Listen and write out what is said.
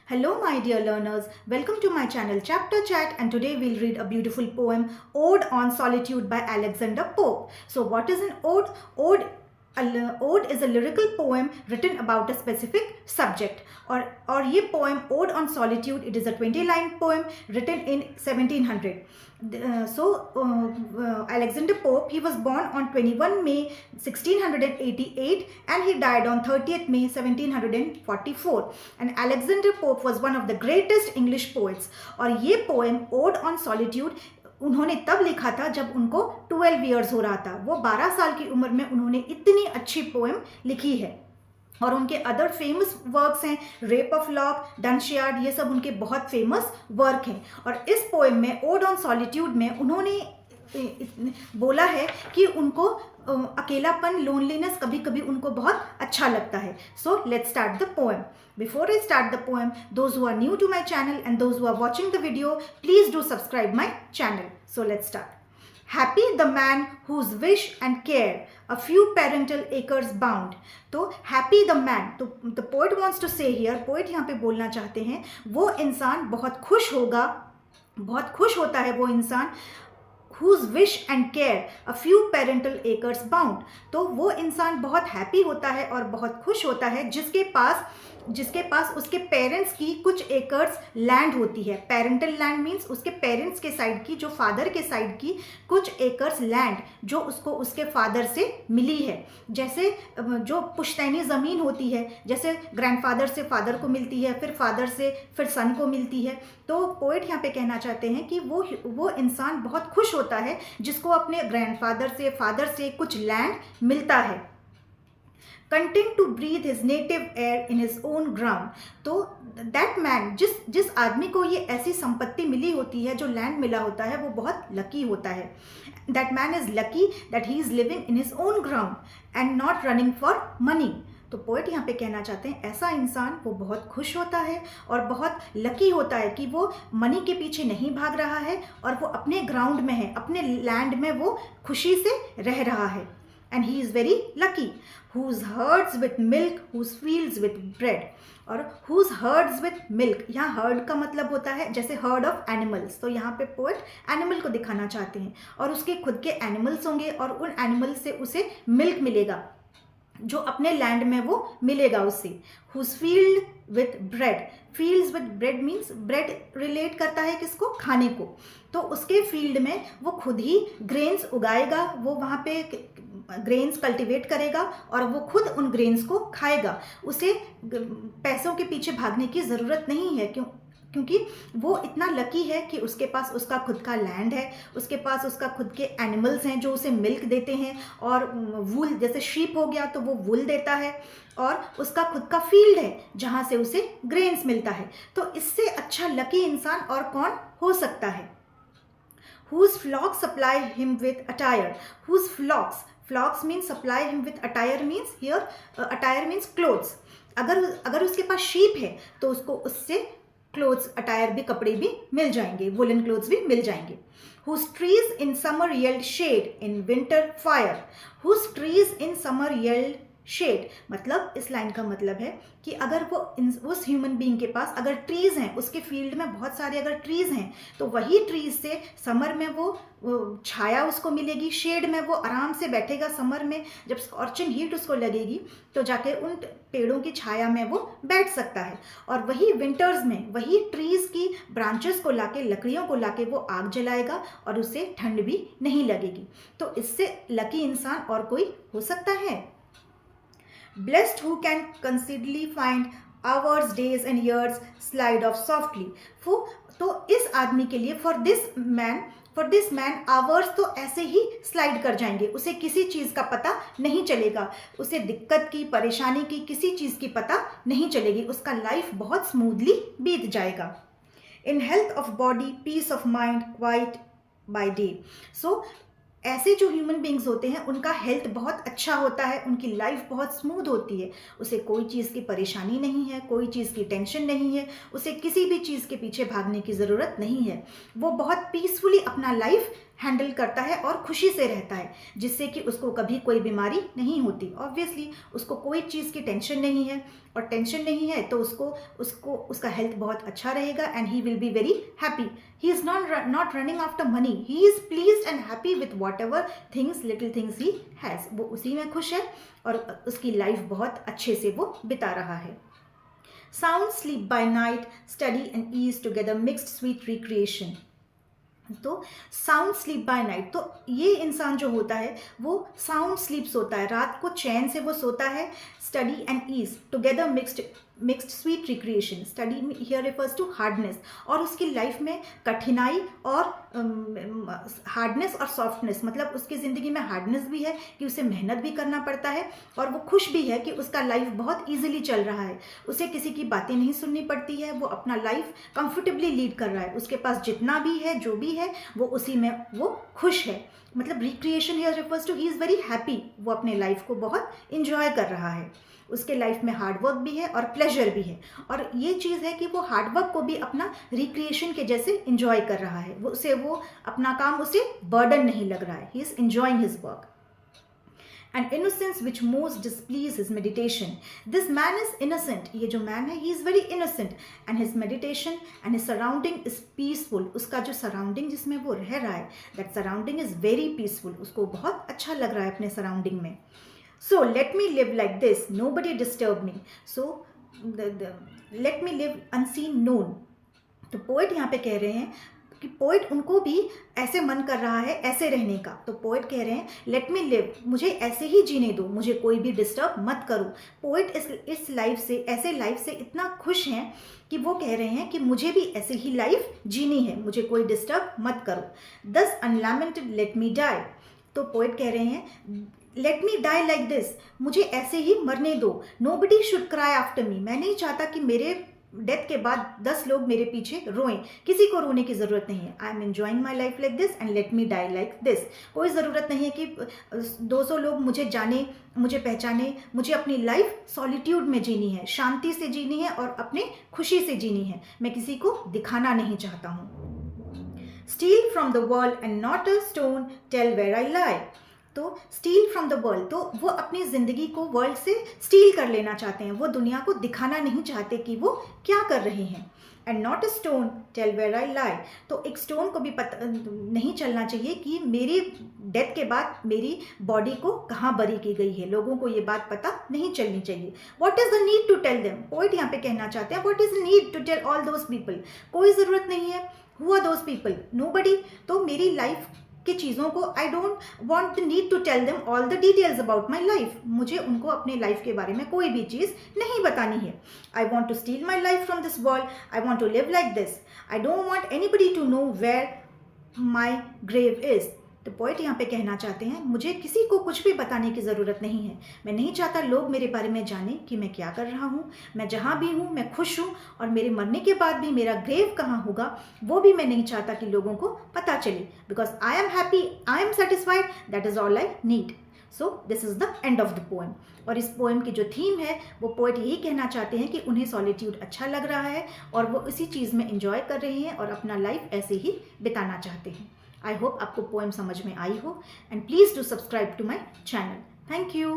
Hello, my dear learners. Welcome to my channel Chapter Chat, and today we'll read a beautiful poem, Ode on Solitude by Alexander Pope. So, what is an ode? Ode is a lyrical poem written about a specific subject. और ये poem Ode on Solitude, it is a 20-line poem written in 1700. Alexander Pope, he was born on 21 May 1688 and he died on 30th May 1744. And Alexander Pope was one of the greatest English poets. और ये poem Ode on Solitude उन्होंने तब लिखा था जब उनको 12 years हो रहा था। वो 12 साल की उम्र में उन्होंने इतनी अच्छी पोएम लिखी है। और उनके अदर फेमस वर्क्स हैं रेप ऑफ लॉक, डनशियार्ड, ये सब उनके बहुत फेमस वर्क हैं। और इस पोएम में ओड ऑन सॉलिट्यूड में उन्होंने बोला है कि उनको अकेलापन, लोनलीनेस कभी कभी उनको बहुत अच्छा लगता है। So let's start the poem. Before I start the poem, those who are new to my channel and those who are watching the video, please do subscribe my channel. So let's start. Happy the man whose wish and care a few parental acres bound. तो happy the man, तो the poet wants to say here, poet यहाँ पे बोलना चाहते हैं वो इंसान बहुत खुश होगा, बहुत खुश होता है वो इंसान whose wish and care a few parental acres bound. तो वो इंसान बहुत हैप्पी होता है और बहुत खुश होता है जिसके पास उसके पेरेंट्स की कुछ एकर्स लैंड होती है। पेरेंटल लैंड मीन्स उसके पेरेंट्स के साइड की, जो फादर के साइड की कुछ एकर्स लैंड जो उसको उसके फादर से मिली है। जैसे जो पुश्तैनी ज़मीन होती है, जैसे ग्रैंडफादर से फादर को मिलती है, फिर फादर से फिर सन को मिलती है। तो पोएट यहाँ पे कहना चाहते हैं कि वो इंसान बहुत खुश होता है जिसको अपने ग्रैंडफादर से, फादर से कुछ लैंड मिलता है। Content to breathe his native air in his own ground. तो दैट मैन, जिस आदमी को ये ऐसी संपत्ति मिली होती है, जो लैंड मिला होता है, वो बहुत लकी होता है। That man is lucky that he is living in his own ground and not running for money. तो पोएट यहाँ पे कहना चाहते हैं ऐसा इंसान वो बहुत खुश होता है और बहुत लकी होता है कि वो मनी के पीछे नहीं भाग रहा है और वो अपने ग्राउंड में है, अपने लैंड में वो खुशी से रह रहा है। And he is very lucky, whose herds with milk, whose fields with bread. और whose herds with milk, यहाँ herd का मतलब होता है जैसे herd of animals। तो यहाँ पे पोएट एनिमल को दिखाना चाहते हैं और उसके खुद के एनिमल्स होंगे और उन एनिमल से उसे मिल्क मिलेगा जो अपने लैंड में वो मिलेगा उससे। whose field with bread, fields with bread means bread relate करता है किसको, खाने को। तो उसके फील्ड में वो खुद ही ग्रेन्स उगाएगा, वो वहाँ पे ग्रेन्स कल्टीवेट करेगा और वो खुद उन ग्रेन्स को खाएगा। उसे पैसों के पीछे भागने की ज़रूरत नहीं है, क्योंकि वो इतना लकी है कि उसके पास उसका खुद का लैंड है, उसके पास उसका खुद के एनिमल्स हैं जो उसे मिल्क देते हैं, और वूल, जैसे शीप हो गया तो वो वूल देता है, और उसका खुद का फील्ड है जहाँ से उसे ग्रेन्स मिलता है। तो इससे अच्छा लकी इंसान और कौन हो सकता है। Whose flocks supply him with attire. Whose flocks means supply him with attire means here attire means clothes. अगर उसके पास शीप है तो उसको उससे क्लोथ्स, अटायर भी, कपड़े भी मिल जाएंगे, वुलन क्लोथ्स भी मिल जाएंगे। Whose trees in summer yield shade, in winter fire. Whose trees in summer yield shade, मतलब इस लाइन का मतलब है कि अगर वो उस ह्यूमन बीइंग के पास अगर ट्रीज़ हैं, उसके फील्ड में बहुत सारे अगर ट्रीज़ हैं, तो वही ट्रीज़ से समर में वो छाया उसको मिलेगी, शेड में वो आराम से बैठेगा। समर में जब स्कॉर्चिंग हीट उसको लगेगी तो जाके उन पेड़ों की छाया में वो बैठ सकता है। और वही विंटर्स में वही ट्रीज़ की ब्रांचेस को लाके, लकड़ियों को लाके वो आग जलाएगा और उसे ठंड भी नहीं लगेगी। तो इससे लकी इंसान और कोई हो सकता है। Blessed who can conceitedly find hours, days and years slide off softly. तो इस आदमी के लिए for this man hours तो ऐसे ही स्लाइड कर जाएंगे, उसे किसी चीज़ का पता नहीं चलेगा, उसे दिक्कत की, परेशानी की, किसी चीज़ की पता नहीं चलेगी, उसका लाइफ बहुत स्मूथली बीत जाएगा। In health of body, peace of mind, quiet by day. So ऐसे जो ह्यूमन बींग्स होते हैं उनका हेल्थ बहुत अच्छा होता है, उनकी लाइफ बहुत स्मूथ होती है, उसे कोई चीज़ की परेशानी नहीं है, कोई चीज़ की टेंशन नहीं है, उसे किसी भी चीज़ के पीछे भागने की ज़रूरत नहीं है, वो बहुत पीसफुली अपना लाइफ हैंडल करता है और खुशी से रहता है, जिससे कि उसको कभी कोई बीमारी नहीं होती। ऑब्वियसली उसको कोई चीज़ की टेंशन नहीं है, और टेंशन नहीं है तो उसको उसका हेल्थ बहुत अच्छा रहेगा and he will be very happy. He is not running after money, he is pleased and happy with what ever things, little things he has. वो उसी में खुश है और उसकी लाइफ बहुत अच्छे से वो बिता रहा है। Sound sleep by night, study and ease together, mixed sweet recreation. तो साउंड स्लीप बाय नाइट, तो ये इंसान जो होता है वो साउंड स्लीप सोता है, रात को चैन से वो सोता है। Study and ease together mixed sweet recreation, study here refers to hardness, और उसकी लाइफ में कठिनाई और हार्डनेस और सॉफ्टनेस, मतलब उसकी ज़िंदगी में हार्डनेस भी है कि उसे मेहनत भी करना पड़ता है, और वो खुश भी है कि उसका लाइफ बहुत ईजिली चल रहा है, उसे किसी की बातें नहीं सुननी पड़ती है, वो अपना लाइफ कंफर्टेबली लीड कर रहा है, उसके पास जितना भी है जो भी है वो उसी में वो खुश है। मतलब recreation here refers to he is very happy, वो अपने लाइफ को बहुत इंजॉय कर रहा है। उसके लाइफ में हार्डवर्क भी है और प्लेजर भी है, और ये चीज़ है कि वो हार्डवर्क को भी अपना रिक्रिएशन के जैसे इंजॉय कर रहा है। वो अपना काम उसे बर्डन नहीं लग रहा है, he is enjoying his work. And innocence which most displease his meditation. This man is innocent. ये जो man है, he is very innocent, and his meditation and his surrounding is peaceful. उसका जो surrounding जिसमें वो रह रहा है, that surrounding is very peaceful. उसको बहुत अच्छा लग रहा है अपने surrounding में. So let me live like this. Nobody disturb me. So let me live unseen known. तो पोएट यहाँ पे कह रहे हैं कि पोइट उनको भी ऐसे मन कर रहा है ऐसे रहने का, तो पोइट कह रहे हैं लेट मी लिव, मुझे ऐसे ही जीने दो, मुझे कोई भी डिस्टर्ब मत करो। पोइट इस लाइफ से, ऐसे लाइफ से इतना खुश हैं कि वो कह रहे हैं कि मुझे भी ऐसे ही लाइफ जीनी है, मुझे कोई डिस्टर्ब मत करो। Thus unlamented let me die, तो पोइट कह रहे हैं let me die like this, मुझे ऐसे ही मरने दो। Nobody should cry after me, मैं नहीं चाहता कि मेरे डेथ के बाद 10 लोग मेरे पीछे रोएं, किसी को रोने की ज़रूरत नहीं है। I am enjoying my life like this and let me die like this. कोई ज़रूरत नहीं है कि 200 लोग मुझे जाने, मुझे पहचाने, मुझे अपनी लाइफ सॉलिट्यूड में जीनी है, शांति से जीनी है और अपने खुशी से जीनी है, मैं किसी को दिखाना नहीं चाहता हूँ। Steal from the world and not a stone tell where I lie, तो स्टील फ्रॉम द वर्ल्ड, तो वो अपनी ज़िंदगी को वर्ल्ड से स्टील कर लेना चाहते हैं, वो दुनिया को दिखाना नहीं चाहते कि वो क्या कर रहे हैं। And not a stone tell where I lie, तो एक स्टोन को भी पता नहीं चलना चाहिए कि मेरी डेथ के बाद मेरी बॉडी को कहाँ बरी की गई है, लोगों को ये बात पता नहीं चलनी चाहिए। What is the need to tell them, poet यहाँ पे कहना चाहते हैं what is the need to tell all those people, कोई ज़रूरत नहीं है। Who are those people, nobody, तो मेरी लाइफ की चीज़ों को I don't want the need to tell them all the details about my life, मुझे उनको अपने लाइफ के बारे में कोई भी चीज़ नहीं बतानी है। I want to steal my life from this world, I want to live like this, I don't want anybody to know where my grave is. तो पोइट यहाँ पे कहना चाहते हैं मुझे किसी को कुछ भी बताने की ज़रूरत नहीं है, मैं नहीं चाहता लोग मेरे बारे में जाने कि मैं क्या कर रहा हूँ, मैं जहाँ भी हूँ मैं खुश हूँ, और मेरे मरने के बाद भी मेरा ग्रेव कहाँ होगा वो भी मैं नहीं चाहता कि लोगों को पता चले, because I am happy, I am satisfied, that is all I need. So this is the end of the poem. और इस पोएम की जो थीम है वो पोएट यही कहना चाहते हैं कि उन्हें सॉलिट्यूड अच्छा लग रहा है और वो इसी चीज़ में इंजॉय कर रहे हैं और अपना लाइफ ऐसे ही बिताना चाहते हैं। आई होप आपको पोएम समझ में आई हो, and please do subscribe to my channel. Thank you.